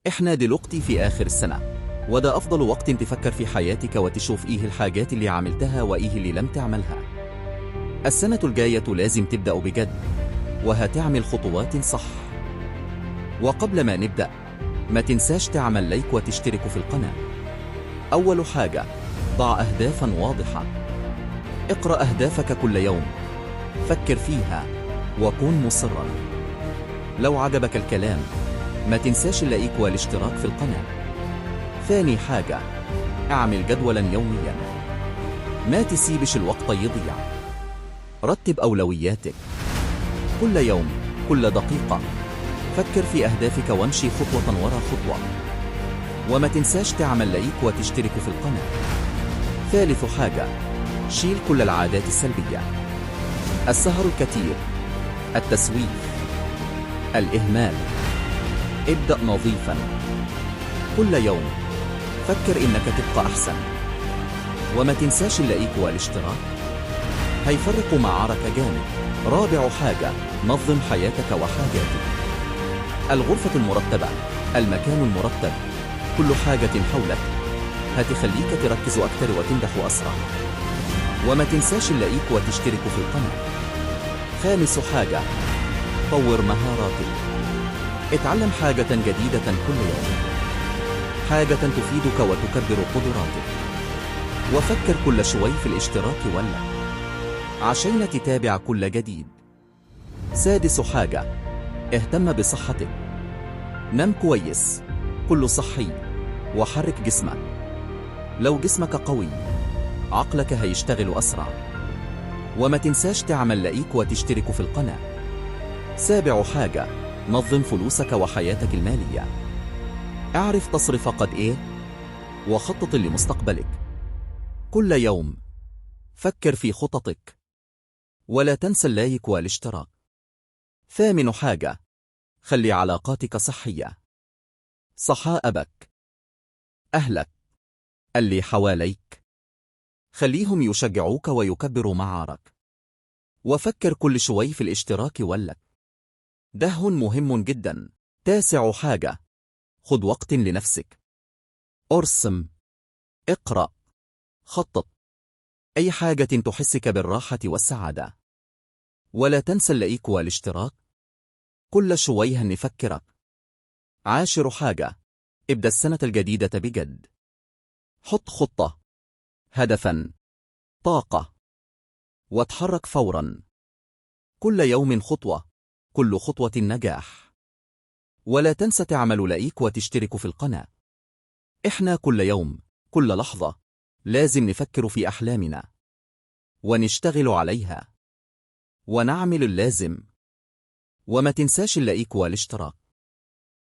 احنا دلوقتي في آخر السنة، وده أفضل وقت تفكر في حياتك وتشوف إيه الحاجات اللي عملتها وإيه اللي لم تعملها. السنة الجاية لازم تبدأ بجد، وهتعمل خطوات صح. وقبل ما نبدأ، ما تنساش تعمل لايك وتشترك في القناة. أول حاجة، ضع أهدافا واضحة. اقرأ أهدافك كل يوم، فكر فيها، وكن مصرا. لو عجبك الكلام، ما تنساش اللايك والاشتراك في القناة. ثاني حاجة، اعمل جدولا يوميا، ما تسيبش الوقت يضيع. رتب أولوياتك، كل يوم، كل دقيقة، فكر في أهدافك وامشي خطوة وراء خطوة. وما تنساش تعمل لايك وتشترك في القناة. ثالث حاجة، شيل كل العادات السلبية. السهر الكثير، التسويف، الإهمال. ابدأ نظيفا. كل يوم فكر إنك تبقى أحسن. وما تنساش اللايك والاشتراك، هيفرقوا معارك جامد. رابع حاجة، نظم حياتك وحاجاتك. الغرفة المرتبة، المكان المرتب، كل حاجة حولك هتخليك تركز أكتر وتنجح أسرع. وما تنساش اللايك وتشترك في القناة. خامس حاجة، طور مهاراتك. اتعلم حاجة جديدة كل يوم، حاجة تفيدك وتكبر قدراتك. وفكر كل شوي في الاشتراك ولا عشان تتابع كل جديد. سادس حاجة، اهتم بصحتك. نام كويس، كل صحي، وحرك جسمك. لو جسمك قوي، عقلك هيشتغل أسرع. وما تنساش تعمل لايك وتشترك في القناة. سابع حاجة، نظم فلوسك وحياتك المالية. اعرف تصرف قد ايه، وخطط لمستقبلك. كل يوم فكر في خططك، ولا تنسى اللايك والاشتراك. ثامن حاجة، خلي علاقاتك صحية. صحابك، أهلك، اللي حواليك، خليهم يشجعوك ويكبروا معارك. وفكر كل شوي في الاشتراك واللايك، ده مهم جدا. تاسع حاجة، خد وقت لنفسك. ارسم، اقرأ، خطط، أي حاجة تحسك بالراحة والسعادة. ولا تنسى اللايك والاشتراك، كل شويه نفكرك. عاشر حاجة، ابدأ السنة الجديدة بجد. حط خطة، هدفا، طاقة، واتحرك فورا. كل يوم خطوة، كل خطوة نجاح. ولا تنسى تعمل لايك وتشترك في القناة. احنا كل يوم، كل لحظة، لازم نفكر في أحلامنا، ونشتغل عليها، ونعمل اللازم. وما تنساش اللايك والاشتراك.